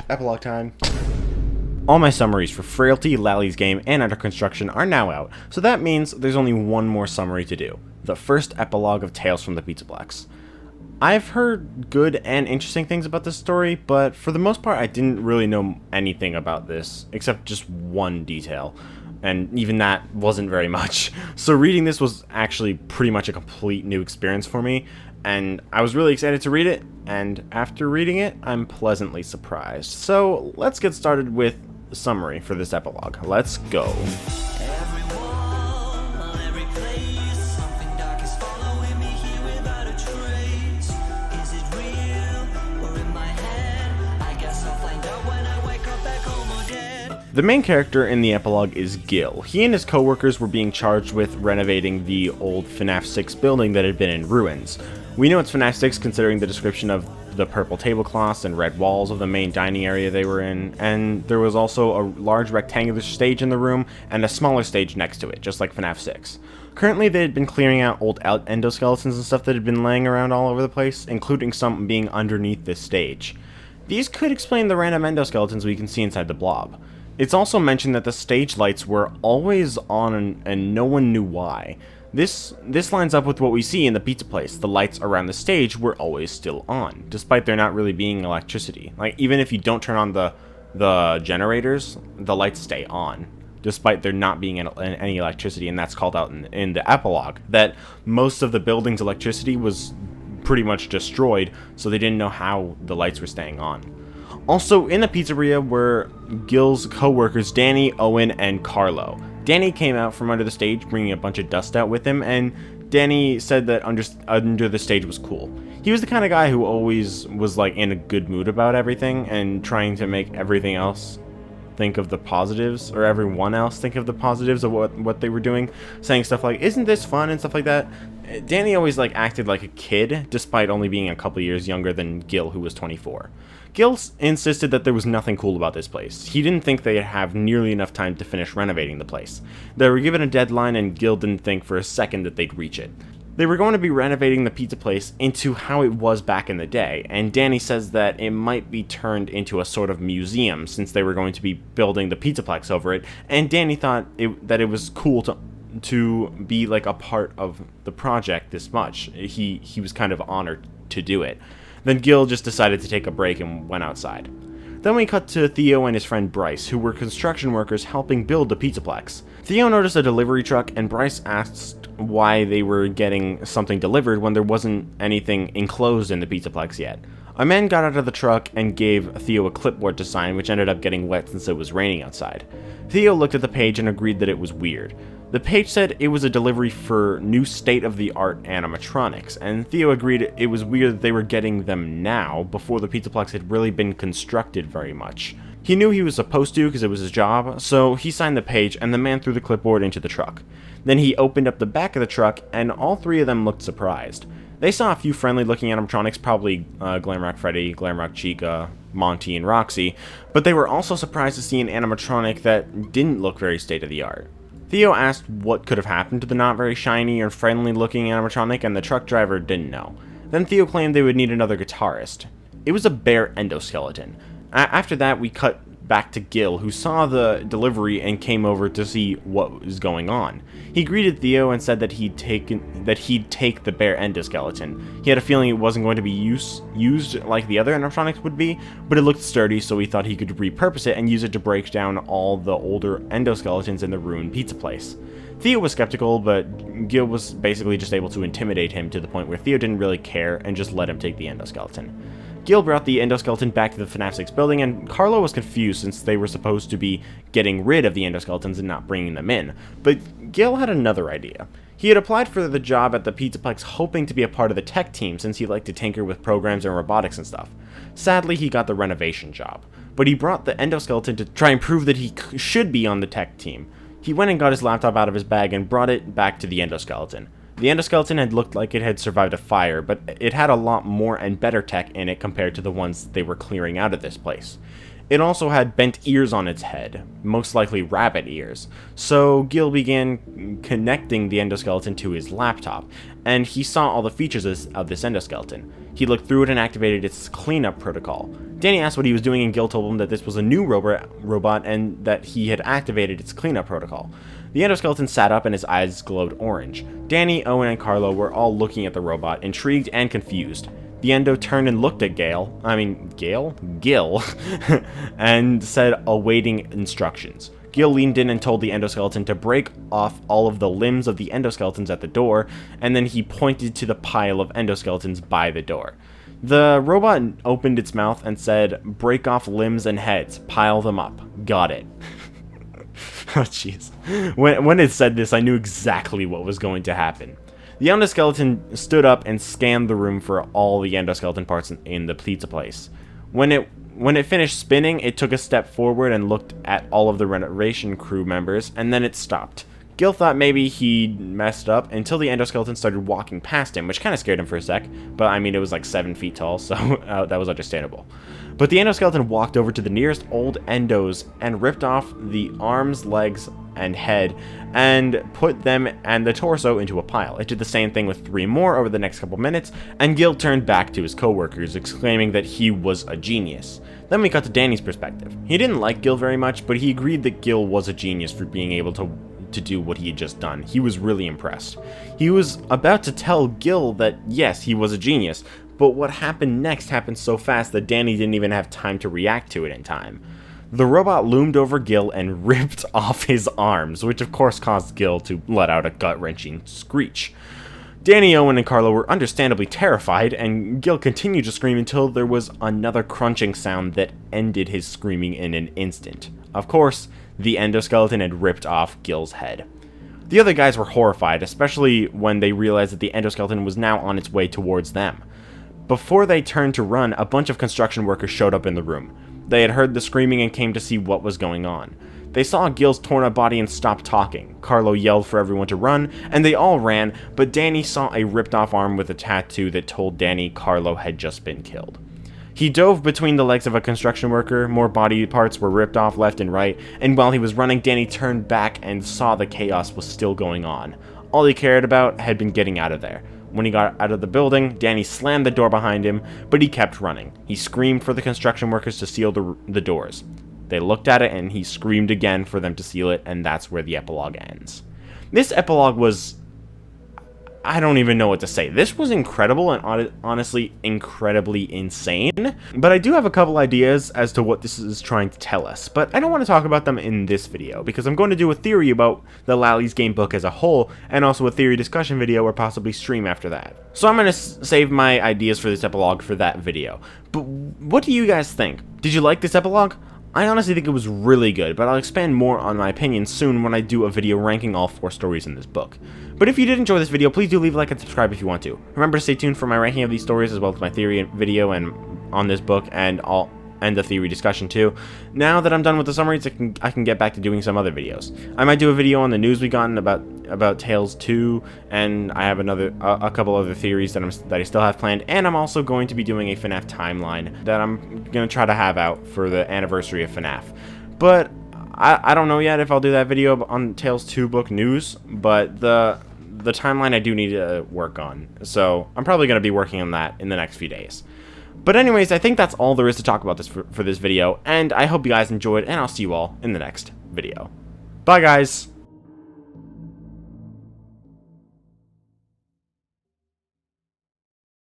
Epilogue time. All my summaries for Frailty, Lally's Game, and Under Construction are now out, so that means there's only one more summary to do. The first epilogue of Tales from the Pizzaplex. I've heard good and interesting things about this story, but for the most part I didn't really know anything about this, except just one detail. And even that wasn't very much. So reading this was actually pretty much a complete new experience for me, and I was really excited to read it, and after reading it, I'm pleasantly surprised. So let's get started with the summary for this epilogue. Let's go. The main character in the epilogue is Gil. He and his co-workers were being charged with renovating the old FNaF 6 building that had been in ruins. We know it's FNaF 6 considering the description of the purple tablecloths and red walls of the main dining area they were in, and there was also a large rectangular stage in the room and a smaller stage next to it, just like FNaF 6. Currently, they had been clearing out old endoskeletons and stuff that had been laying around all over the place, including some being underneath this stage. These could explain the random endoskeletons we can see inside the blob. It's also mentioned that the stage lights were always on and no one knew why. This lines up with what we see in the pizza place. The lights around the stage were always still on, despite there not really being electricity. Like, even if you don't turn on the generators, the lights stay on, despite there not being any electricity, and that's called out in the epilogue, that most of the building's electricity was pretty much destroyed, so they didn't know how the lights were staying on. Also, in the pizzeria were Gil's co-workers Danny, Owen, and Carlo. Danny came out from under the stage bringing a bunch of dust out with him, and Danny said that under the stage was cool. He was the kind of guy who always was like in a good mood about everything and trying to make everything else think of the positives, or everyone else think of the positives of what they were doing, saying stuff like, "Isn't this fun?" and stuff like that. Danny always like acted like a kid, despite only being a couple years younger than Gil, who was 24. Gil insisted that there was nothing cool about this place. He didn't think they'd have nearly enough time to finish renovating the place. They were given a deadline, and Gil didn't think for a second that they'd reach it. They were going to be renovating the pizza place into how it was back in the day, and Danny says that it might be turned into a sort of museum since they were going to be building the Pizzaplex over it, and Danny thought that it was cool to be like a part of the project this much. He was kind of honored to do it. Then Gil just decided to take a break and went outside. Then we cut to Theo and his friend Bryce, who were construction workers helping build the Pizzaplex. Theo noticed a delivery truck, and Bryce asked why they were getting something delivered when there wasn't anything enclosed in the Pizzaplex yet. A man got out of the truck and gave Theo a clipboard to sign, which ended up getting wet since it was raining outside. Theo looked at the page and agreed that it was weird. The page said it was a delivery for new state-of-the-art animatronics, and Theo agreed it was weird that they were getting them now, before the Pizzaplex had really been constructed very much. He knew he was supposed to because it was his job, so he signed the page, and the man threw the clipboard into the truck. Then he opened up the back of the truck, and all three of them looked surprised. They saw a few friendly-looking animatronics, probably Glamrock Freddy, Glamrock Chica, Monty, and Roxy, but they were also surprised to see an animatronic that didn't look very state-of-the-art. Theo asked what could have happened to the not very shiny or friendly-looking animatronic, and the truck driver didn't know. Then Theo claimed they would need another guitarist. It was a bare endoskeleton. After that, we cut back to Gil, who saw the delivery and came over to see what was going on. He greeted Theo and said that he'd take the bare endoskeleton. He had a feeling it wasn't going to be used like the other animatronics would be, but it looked sturdy, so he thought he could repurpose it and use it to break down all the older endoskeletons in the ruined pizza place. Theo was skeptical, but Gil was basically just able to intimidate him to the point where Theo didn't really care and just let him take the endoskeleton. Gil brought the endoskeleton back to the FNaF 6 building, and Carlo was confused since they were supposed to be getting rid of the endoskeletons and not bringing them in. But Gil had another idea. He had applied for the job at the Pizzaplex hoping to be a part of the tech team since he liked to tinker with programs and robotics and stuff. Sadly, he got the renovation job, but he brought the endoskeleton to try and prove that he should be on the tech team. He went and got his laptop out of his bag and brought it back to the endoskeleton. The endoskeleton had looked like it had survived a fire, but it had a lot more and better tech in it compared to the ones they were clearing out of this place. It also had bent ears on its head, most likely rabbit ears. So Gil began connecting the endoskeleton to his laptop, and he saw all the features of this endoskeleton. He looked through it and activated its cleanup protocol. Danny asked what he was doing, and Gil told him that this was a new robot and that he had activated its cleanup protocol. The endoskeleton sat up and his eyes glowed orange. Danny, Owen, and Carlo were all looking at the robot, intrigued and confused. The endo turned and looked at Gil, and said, awaiting instructions. Gil leaned in and told the endoskeleton to break off all of the limbs of the endoskeletons at the door, and then he pointed to the pile of endoskeletons by the door. The robot opened its mouth and said, break off limbs and heads, pile them up. Got it. Oh, jeez. When it said this, I knew exactly what was going to happen. The endoskeleton stood up and scanned the room for all the endoskeleton parts in the Pizzaplex. When it finished spinning, it took a step forward and looked at all of the renovation crew members, and then it stopped. Gil thought maybe he'd messed up until the endoskeleton started walking past him, which kind of scared him for a sec, but I mean, it was like 7 feet tall, so that was understandable. But the endoskeleton walked over to the nearest old endos and ripped off the arms, legs, and head, and put them and the torso into a pile. It did the same thing with 3 more over the next couple minutes, and Gil turned back to his coworkers, exclaiming that he was a genius. Then we got to Danny's perspective. He didn't like Gil very much, but he agreed that Gil was a genius for being able to do what he had just done. He was really impressed. He was about to tell Gil that yes, he was a genius, but what happened next happened so fast that Danny didn't even have time to react to it in time. The robot loomed over Gil and ripped off his arms, which of course caused Gil to let out a gut-wrenching screech. Danny, Owen, and Carlo were understandably terrified, and Gil continued to scream until there was another crunching sound that ended his screaming in an instant. Of course, the endoskeleton had ripped off Gil's head. The other guys were horrified, especially when they realized that the endoskeleton was now on its way towards them. Before they turned to run, a bunch of construction workers showed up in the room. They had heard the screaming and came to see what was going on. They saw Gil's torn up body and stopped talking. Carlo yelled for everyone to run, and they all ran, but Danny saw a ripped off arm with a tattoo that told Danny Carlo had just been killed. He dove between the legs of a construction worker, more body parts were ripped off left and right, and while he was running, Danny turned back and saw the chaos was still going on. All he cared about had been getting out of there. When he got out of the building, Danny slammed the door behind him, but he kept running. He screamed for the construction workers to seal the doors. They looked at it, and he screamed again for them to seal it, and that's where the epilogue ends. This epilogue was... I don't even know what to say. This was incredible and honestly incredibly insane, but I do have a couple ideas as to what this is trying to tell us, but I don't want to talk about them in this video because I'm going to do a theory about the Lally's game book as a whole and also a theory discussion video or possibly stream after that. So I'm going to save my ideas for this epilogue for that video. But what do you guys think? Did you like this epilogue? I honestly think it was really good, but I'll expand more on my opinion soon when I do a video ranking all 4 stories in this book. But if you did enjoy this video, please do leave a like and subscribe if you want to. Remember to stay tuned for my ranking of these stories as well as my theory video and on this book and the theory discussion too. Now that I'm done with the summaries, I can get back to doing some other videos. I might do a video on the news we gotten about Tales 2, and I have a couple other theories that I still have planned, and I'm also going to be doing a FNaF timeline that I'm going to try to have out for the anniversary of FNaF. But I don't know yet if I'll do that video on Tales 2 book news, but the timeline I do need to work on, so I'm probably going to be working on that in the next few days. But anyways, I think that's all there is to talk about this for this video, and I hope you guys enjoyed, and I'll see you all in the next video. Bye, guys!